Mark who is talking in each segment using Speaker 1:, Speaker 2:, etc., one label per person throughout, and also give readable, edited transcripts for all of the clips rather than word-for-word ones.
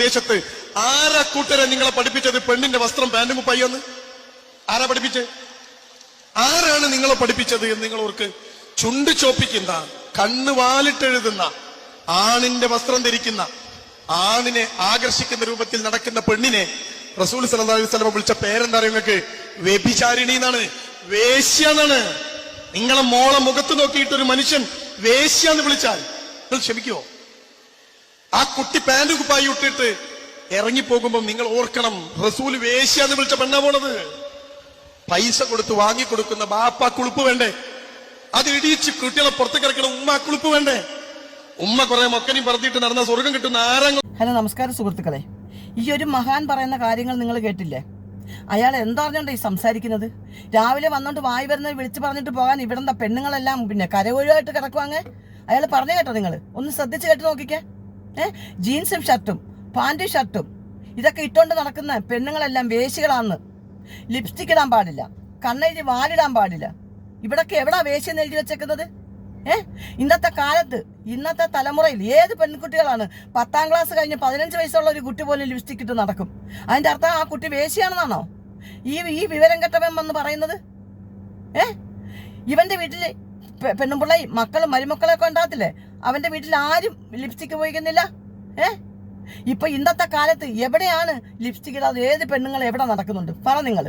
Speaker 1: വിദേശത്ത് ആരാ കൂട്ടരെ നിങ്ങളെ പഠിപ്പിച്ചത് പെണ്ണിന്റെ വസ്ത്രം പാന്റും കുപ്പായെന്ന്? ആരാ പഠിപ്പിച്ചത്? ആരാണ് നിങ്ങളെ പഠിപ്പിച്ചത് എന്ന് നിങ്ങൾ ഓർക്ക്? ചുണ്ട് ചോപ്പിക്കുന്ന, കണ്ണ് വാലിട്ടെഴുതുന്ന, ആണിന്റെ വസ്ത്രം ധരിക്കുന്ന, ആണിനെ ആകർഷിക്കുന്ന രൂപത്തിൽ നടക്കുന്ന പെണ്ണിനെ റസൂൽ സല്ലല്ലാഹു അലൈഹി വസല്ലം വിളിച്ച പേരെന്താ അറിയോ നിങ്ങൾക്ക്? വ്യഭിചാരിണി എന്നാണ്, വേശ്യ എന്നാണ്. നിങ്ങളെ മോളെ മുഖത്ത് നോക്കിയിട്ട് ഒരു മനുഷ്യൻ വേശ്യ എന്ന് വിളിച്ചാൽ നിങ്ങൾ ക്ഷമിക്കുവോ? ആ കുട്ടി പാന്റ് കുപ്പായി ഇട്ടിട്ട് ഇറങ്ങിപ്പോകുമ്പോൾ നിങ്ങൾ ഓർക്കണം, റസൂൽ വേശ്യ എന്ന് വിളിച്ച പെണ്ണാ പോണത്. പൈസ കൊടുത്ത് വാങ്ങിക്കൊടുക്കുന്ന ബാപ്പ കുളിപ്പ് വേണ്ടേ? അത് ഇടിയിച്ച് കുട്ടികളെ പുറത്തേക്ക് ഇറക്കണം ഉമ്മ കുളിപ്പ് വേണ്ടേ? ഉമ്മ കുറെ മൊക്കനെയും പറത്തിയിട്ട് നടന്ന സ്വർഗം കിട്ടുന്ന ആരംഗം.
Speaker 2: ഹലോ, നമസ്കാരം സുഹൃത്തുക്കളെ. ഈ ഒരു മഹാൻ പറയുന്ന കാര്യങ്ങൾ നിങ്ങൾ കേട്ടില്ലേ? അയാൾ എന്തറിഞ്ഞോണ്ട് ഈ സംസാരിക്കുന്നത്? രാവിലെ വന്നോണ്ട് വായി വരുന്നത് വിളിച്ചു പറഞ്ഞിട്ട് പോകാൻ ഇവിടുന്ന പെണ്ണുങ്ങളെല്ലാം പിന്നെ കരവൊഴിവായിട്ട് കിടക്കുവാങ്ങ്. അയാൾ പറഞ്ഞു കേട്ടോ? നിങ്ങൾ ഒന്ന് ശ്രദ്ധിച്ച് കേട്ട് നോക്കിക്കേ. ജീൻസും ഷർട്ടും പാന്റും ഷർട്ടും ഇതൊക്കെ ഇട്ടുകൊണ്ട് നടക്കുന്ന പെണ്ണുങ്ങളെല്ലാം വേശികളാന്ന്. ലിപ്സ്റ്റിക് ഇടാൻ പാടില്ല, കണ്ണെഴുതി വാലിടാൻ പാടില്ല. ഇവിടൊക്കെ എവിടാ വേശ്യെന്ന് എഴുതി വെച്ചേക്കുന്നത്? ഇന്നത്തെ കാലത്ത്, ഇന്നത്തെ തലമുറയിൽ ഏത് പെൺകുട്ടികളാണ് 10ാം ക്ലാസ് കഴിഞ്ഞ് 15 വയസ്സുള്ള ഒരു കുട്ടി പോലും ലിപ്സ്റ്റിക് ഇട്ട് നടക്കും? അതിന്റെ അർത്ഥം ആ കുട്ടി വേശ്യാണെന്നാണോ ഈ വിവരം കെട്ടവൻ വന്ന് പറയുന്നത്? ഇവന്റെ വീട്ടില് പെണ്ണുപിള്ളയും മക്കളും മരുമക്കളൊക്കെ ഉണ്ടാകത്തില്ലേ? അവന്റെ വീട്ടിൽ ആരും ലിപ്സ്റ്റിക് ഉപയോഗിക്കുന്നില്ല. ഇപ്പൊ ഇന്നത്തെ കാലത്ത് എവിടെയാണ് ലിപ്സ്റ്റിക് ഇടാതെ ഏത് പെണ്ണുങ്ങൾ എവിടെ നടക്കുന്നുണ്ട്? പറ നിങ്ങൾ.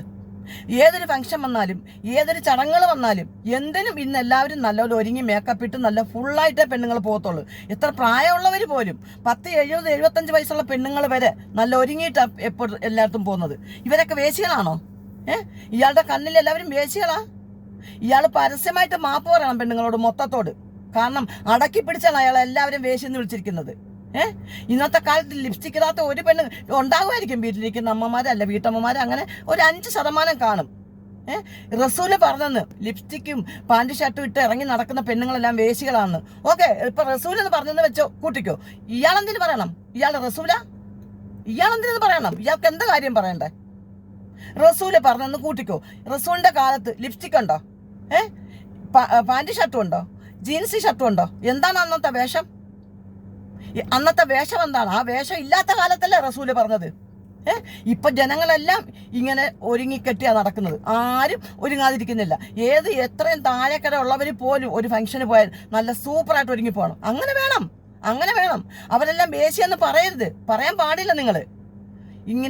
Speaker 2: ഏതൊരു ഫംഗ്ഷൻ വന്നാലും ഏതൊരു ചടങ്ങുകൾ വന്നാലും എന്തിനും ഇന്ന് എല്ലാവരും നല്ലപോലെ ഒരുങ്ങി മേക്കപ്പ് ഇട്ട് നല്ല ഫുള്ളായിട്ടേ പെണ്ണുങ്ങൾ പോകത്തുള്ളൂ. എത്ര പ്രായമുള്ളവർ പോലും 10, 70, 75 വയസ്സുള്ള പെണ്ണുങ്ങൾ വരെ നല്ല ഒരുങ്ങിയിട്ടാണ് എപ്പോഴും എല്ലായിടത്തും പോകുന്നത്. ഇവരൊക്കെ വേശികളാണോ? ഇയാളുടെ കണ്ണിൽ എല്ലാവരും വേശികളാ? ഇയാൾ പരസ്യമായിട്ട് മാപ്പ് പറയണം പെണ്ണുങ്ങളോട് മൊത്തത്തോട്. കാരണം അടക്കി പിടിച്ചാണ് അയാൾ എല്ലാവരും വേശിയെന്ന് വിളിച്ചിരിക്കുന്നത്. ഇന്നത്തെ കാലത്ത് ലിപ്സ്റ്റിക് ഇടാത്ത ഒരു പെണ്ണ് ഉണ്ടാകുമായിരിക്കും. വീട്ടിലിരിക്കുന്ന അമ്മമാരല്ല വീട്ടമ്മമാര്, അങ്ങനെ ഒരു 5% കാണും. റസൂല് പറഞ്ഞെന്ന് ലിപ്സ്റ്റിക്കും പാന്റ് ഷർട്ടും ഇട്ട് ഇറങ്ങി നടക്കുന്ന പെണ്ണുങ്ങളെല്ലാം വേശികളാണ്. ഓക്കെ, ഇപ്പൊ റസൂൽ എന്ന് പറഞ്ഞെന്ന് വെച്ചോ, കൂട്ടിക്കോ. ഇയാളെന്തിനു പറയണം? ഇയാൾ റസൂല? ഇയാളെന്തിനെന്ന് പറയണം? ഇയാൾക്ക് എന്താ കാര്യം പറയണ്ടേ? റസൂല് പറഞ്ഞെന്ന് കൂട്ടിക്കോ. റസൂലിന്റെ കാലത്ത് ലിപ്സ്റ്റിക് ഉണ്ടോ? പാന്റ് ഷർട്ടും ഉണ്ടോ? ജീൻസ് ഷർട്ടും ഉണ്ടോ? എന്താണ് അന്നത്തെ വേഷം? അന്നത്തെ വേഷം എന്താണ്? ആ വേഷം ഇല്ലാത്ത കാലത്തല്ലേ റസൂല് പറഞ്ഞത്? ഇപ്പൊ ജനങ്ങളെല്ലാം ഇങ്ങനെ ഒരുങ്ങിക്കെട്ടിയാ നടക്കുന്നത്. ആരും ഒരുങ്ങാതിരിക്കുന്നില്ല. എത്രയും താഴെക്കര ഉള്ളവർ പോലും ഒരു ഫംഗ്ഷന് പോയാൽ നല്ല സൂപ്പറായിട്ട് ഒരുങ്ങി പോകണം. അങ്ങനെ വേണം. അവരെല്ലാം വേശ്യെന്ന് പറയരുത്, പറയാൻ പാടില്ല.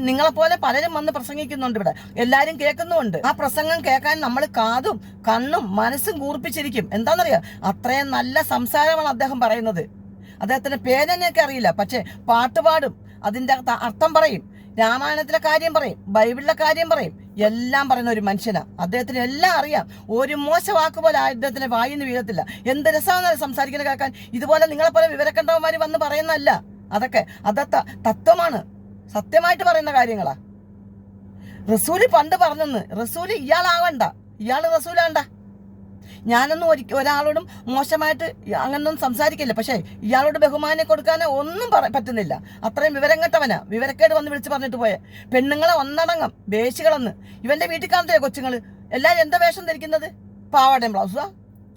Speaker 2: നിങ്ങളെപ്പോലെ പലരും വന്ന് പ്രസംഗിക്കുന്നുണ്ട് ഇവിടെ, എല്ലാരും കേൾക്കുന്നുമുണ്ട്. ആ പ്രസംഗം കേൾക്കാൻ നമ്മൾ കാതും കണ്ണും മനസ്സും കൂർപ്പിച്ചിരിക്കും. എന്താണെന്നറിയാം, അത്രയും നല്ല സംസാരമാണ് അദ്ദേഹം പറയുന്നത്. അദ്ദേഹത്തിന് പേരെന്നെയൊക്കെ അറിയില്ല, പക്ഷെ പാട്ട് പാടും, അതിന്റെ അർത്ഥം പറയും, രാമായണത്തിലെ കാര്യം പറയും, ബൈബിളിലെ കാര്യം പറയും, എല്ലാം പറയുന്ന ഒരു മനുഷ്യനാ. അദ്ദേഹത്തിന് എല്ലാം അറിയാം. ഒരു മോശ വാക്ക് പോലെ അദ്ദേഹത്തിന് വായിന്ന് വീഴത്തില്ല. എന്ത് രസമാണ് സംസാരിക്കുന്ന കേൾക്കാൻ. ഇതുപോലെ നിങ്ങളെപ്പോലെ വിവരക്കണ്ടവന്മാര് വന്ന് പറയുന്നതല്ല. അതൊക്കെ തത്വമാണ്, സത്യമായിട്ട് പറയുന്ന കാര്യങ്ങളാ. റസൂല് പണ്ട് പറഞ്ഞെന്ന്. റസൂല് ഇയാളാവണ്ട, ഇയാള് റസൂലാണ്ട. ഞാനൊന്നും ഒരാളോടും മോശമായിട്ട് അങ്ങനൊന്നും സംസാരിക്കില്ല, പക്ഷെ ഇയാളോട് ബഹുമാനം കൊടുക്കാനോ ഒന്നും പറ്റുന്നില്ല. അത്രയും വിവരം കെട്ടവനാ. വിവരക്കേട് വന്ന് വിളിച്ച് പറഞ്ഞിട്ട് പോയെ പെണ്ണുങ്ങളെ ഒന്നടങ്കം വേശികളെന്ന്. ഇവന്റെ വീട്ടിൽ കാണത്തില്ലേ കൊച്ചുങ്ങള് എല്ലാരും എന്താ വേഷം ധരിക്കുന്നത്? പാവാടയും ബ്ലൗസാ,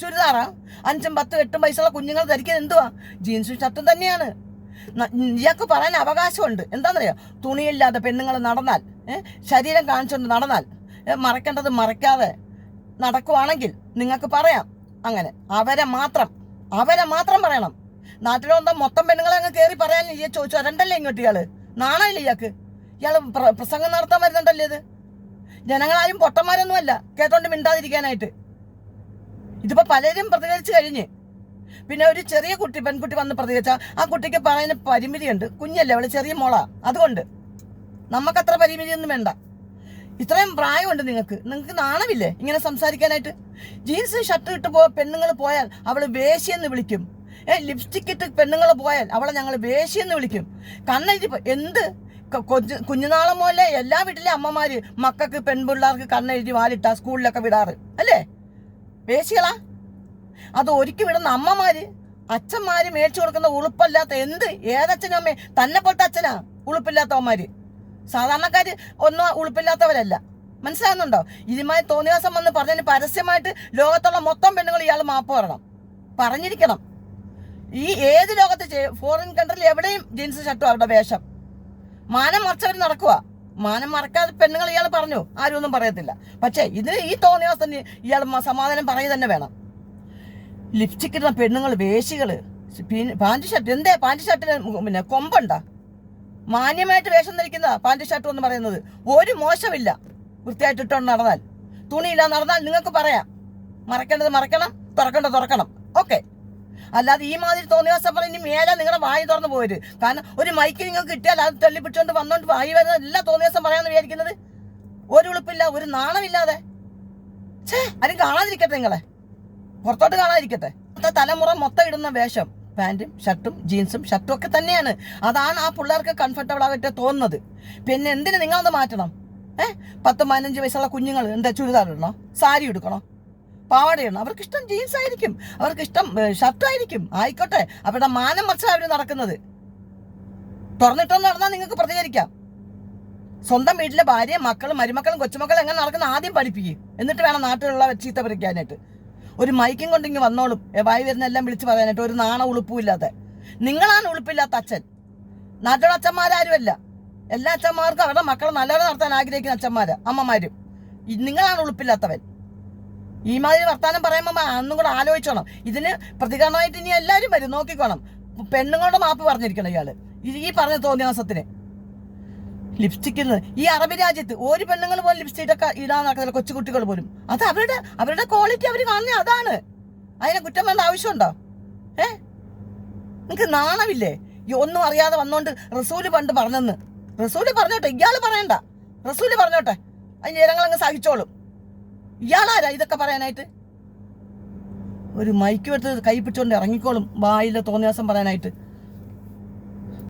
Speaker 2: ചുരിദാറാ. 5, 10, 8 വയസ്സുള്ള കുഞ്ഞുങ്ങൾ ധരിക്കുന്നത് എന്തുവാ? ജീൻസും ഷർട്ടും തന്നെയാണ്. ഇയാൾക്ക് പറയാൻ അവകാശമുണ്ട്. എന്താണെന്നറിയാം, തുണിയില്ലാതെ പെണ്ണുങ്ങൾ നടന്നാൽ, ശരീരം കാണിച്ചുകൊണ്ട് നടന്നാൽ, മറക്കേണ്ടത് മറയ്ക്കാതെ നടക്കുവാണെങ്കിൽ നിങ്ങൾക്ക് പറയാം. അങ്ങനെ അവരെ മാത്രം പറയണം. നാട്ടിലെന്താ മൊത്തം പെണ്ണുങ്ങളെ അങ്ങ് കയറി പറയാൻ ചോദിച്ചു വരണ്ടല്ലേ ഇങ്ങോട്ട്? ഇയാള് നാണയില്ല ഇയാൾക്ക്? ഇയാള് പ്രസംഗം നടത്താൻ വരുന്നുണ്ടല്ലേ? ഇത് ജനങ്ങളാരും പൊട്ടന്മാരൊന്നുമല്ല കേട്ടോണ്ട് മിണ്ടാതിരിക്കാനായിട്ട്. ഇതിപ്പോ പലരും പ്രതികരിച്ചു കഴിഞ്ഞ്. പിന്നെ ഒരു ചെറിയ പെൺകുട്ടി വന്ന് പ്രതികരിച്ചാൽ ആ കുട്ടിക്ക് പറയുന്ന പരിമിതിയുണ്ട്. കുഞ്ഞല്ലേ അവള്, ചെറിയ മോളാ. അതുകൊണ്ട് നമുക്കത്ര പരിമിതിയൊന്നും വേണ്ട. ഇത്രയും പ്രായമുണ്ട് നിങ്ങൾക്ക് നാണമില്ലേ ഇങ്ങനെ സംസാരിക്കാനായിട്ട്? ജീൻസ് ഷർട്ട് ഇട്ട് പെണ്ണുങ്ങൾ പോയാൽ അവള് വേശ്യെന്ന് വിളിക്കും. ലിപ്സ്റ്റിക് ഇട്ട് പെണ്ണുങ്ങൾ പോയാൽ അവളെ ഞങ്ങൾ വേശ്യെന്ന് വിളിക്കും. കണ്ണെഴുതി എന്ത് കുഞ്ഞുനാളം പോലെ എല്ലാ വീട്ടിലെ അമ്മമാര് മക്കൾക്ക് പെൺപിള്ളേർക്ക് കണ്ണെഴുതി വാലിട്ടാ സ്കൂളിലൊക്കെ വിടാറ് അല്ലേ? വേശ്യകളാ? അത് ഒരുക്കി വിടുന്ന അമ്മമാര്, അച്ഛന്മാര് മേടിച്ചു കൊടുക്കുന്ന ഉളുപ്പല്ലാത്ത ഏതച്ഛനും അമ്മേ തന്നെ പോലത്തെ അച്ഛനാ ഉളുപ്പില്ലാത്തവന്മാര്. സാധാരണക്കാര് ഒന്നും ഉളുപ്പില്ലാത്തവരല്ല. മനസ്സിലാകുന്നുണ്ടോ? ഇതുമായി തോന്നിയാസം വന്ന് പറഞ്ഞതിന് പരസ്യമായിട്ട് ലോകത്തുള്ള മൊത്തം പെണ്ണുങ്ങൾ ഇയാൾ മാപ്പ് പറയണം, പറഞ്ഞിരിക്കണം. ഏത് ലോകത്ത് ഫോറിൻ കൺട്രിയിൽ എവിടെയും ജീൻസ് ഷർട്ടും അവരുടെ വേഷം. മാനം മറച്ചവർ നടക്കുക. മാനം മറക്കാതെ പെണ്ണുങ്ങൾ ഇയാൾ പറഞ്ഞു, ആരും ഒന്നും പറയത്തില്ല. പക്ഷേ ഇതിന് ഈ തോന്നിയാൽ ഇയാൾ സമാധാനം പറയുക തന്നെ വേണം. ലിപ്സ്റ്റിക് ഇടുന്ന പെണ്ണുങ്ങൾ, വേശികള്, പാൻറ് ഷർട്ട്, എന്തേ പാൻറ് ഷർട്ടിന് പിന്നെ കൊമ്പുണ്ടാ? മാന്യമായിട്ട് വേഷം ധരിക്കുന്ന പാൻറ് ഷർട്ട് എന്ന് പറയുന്നത് ഒരു മോശമില്ല. വൃത്തിയായിട്ട് ഇട്ടുകൊണ്ട് നടന്നാൽ, തുണിയില്ല നടന്നാൽ നിങ്ങൾക്ക് പറയാം, മറക്കേണ്ടത് മറക്കണം, തുറക്കേണ്ടത് തുറക്കണം. ഓക്കെ. അല്ലാതെ ഈ മാതിരി തോന്നിയ പറഞ്ഞ് ഇനി മേലെ നിങ്ങളുടെ വായി തുറന്നു പോയത്. കാരണം ഒരു മൈക്ക് നിങ്ങൾക്ക് കിട്ടിയാൽ അത് തള്ളിപ്പിച്ചുകൊണ്ട് വന്നോണ്ട് വായി വരുന്ന എല്ലാ തോന്നിയാസം പറയാന്ന് വിചാരിക്കുന്നത്. ഒരു ഉളുപ്പില്ല, ഒരു നാണമില്ലാതെ. ആരും കാണാതിരിക്കട്ടെ, നിങ്ങളെ പുറത്തോട്ട് കാണാതിരിക്കട്ടെ. തലമുറ മൊത്തം ഇടുന്ന വേഷം പാൻറ്റും ഷർട്ടും ജീൻസും ഷർട്ടും ഒക്കെ തന്നെയാണ്. അതാണ് ആ പിള്ളേർക്ക് കംഫർട്ടബിൾ ആകട്ടെ തോന്നുന്നത്. പിന്നെ എന്തിന് നിങ്ങളത് മാറ്റണം? 10-15 വയസ്സുള്ള കുഞ്ഞുങ്ങൾ എന്താ ചുരിദാർ ഇടണോ, സാരി എടുക്കണോ, പാവാടയാണ്? അവർക്ക് ഇഷ്ടം ജീൻസ് ആയിരിക്കും, അവർക്ക് ഇഷ്ടം ഷർട്ടായിരിക്കും. ആയിക്കോട്ടെ, അവരുടെ മാനം മറിച്ച് അവർ നടക്കുന്നത്. തുറന്നിട്ടൊന്ന് നടന്നാൽ നിങ്ങൾക്ക് പ്രതികരിക്കാം. സ്വന്തം വീട്ടിലെ ഭാര്യ, മക്കളും മരുമക്കളും കൊച്ചുമക്കളും എങ്ങനെ നടക്കുന്ന ആദ്യം പഠിപ്പിക്കും. എന്നിട്ട് വേണം നാട്ടിലുള്ള ചീത്ത പറിക്കാനായിട്ട്. ഒരു മൈക്കും കൊണ്ടിങ്ങ് വന്നോളും, വായി വരുന്ന എല്ലാം വിളിച്ച് പറയാനായിട്ട്. ഒരു നാണ ഉളുപ്പുമില്ലാതെ നിങ്ങളാണ് ഉളുപ്പില്ലാത്ത അച്ഛൻ. നാട്ടിലുള്ള അച്ഛന്മാരാരുമല്ല. എല്ലാ അച്ഛന്മാർക്കും അവരുടെ മക്കളെ നല്ലവരെ നടത്താൻ ആഗ്രഹിക്കുന്ന അച്ഛന്മാര്, അമ്മമാരും. നിങ്ങളാണ് ഉളുപ്പില്ലാത്തവൻ. ഈ മാതിരി വർത്താനം പറയുമ്പോൾ അന്നും കൂടെ ആലോചിച്ചോണം. ഇതിന് പ്രതികരണമായിട്ട് ഇനി എല്ലാവരും വരും, നോക്കിക്കോണം. പെണ്ണുങ്ങളുടെ മാപ്പ് പറഞ്ഞിരിക്കണം ഇയാള് ഈ പറഞ്ഞ തോന്നിയാസത്തിന്. ലിപ്സ്റ്റിക്കിൽ ഈ അറബി രാജ്യത്ത് ഒരു പെണ്ണുങ്ങൾ പോലും ലിപ്സ്റ്റിക്കൊക്കെ ഇടാൻ നടക്കുന്നില്ല, കൊച്ചുകുട്ടികൾ പോലും. അത് അവരുടെ ക്വാളിറ്റി അവർ കാണുന്നത് അതാണ്. അതിനെ കുറ്റം വേണ്ട ആവശ്യമുണ്ടോ? നിങ്ങൾക്ക് നാണമില്ലേ? ഒന്നും അറിയാതെ വന്നോണ്ട് റസൂല് പണ്ട് പറഞ്ഞെന്ന്. റസൂല് പറഞ്ഞോട്ടെ, ഇയാള് പറയണ്ട. റസൂല് പറഞ്ഞോട്ടെ, അതിന് ജനങ്ങളങ്ങ് സഹിച്ചോളും. ഇയാളാരാ ഇതൊക്കെ പറയാനായിട്ട്? ഒരു മൈക്ക് എടുത്ത് കൈ പിടിച്ചോണ്ട് ഇറങ്ങിക്കോളും വായിലെ തോന്നിയാസം പറയാനായിട്ട്.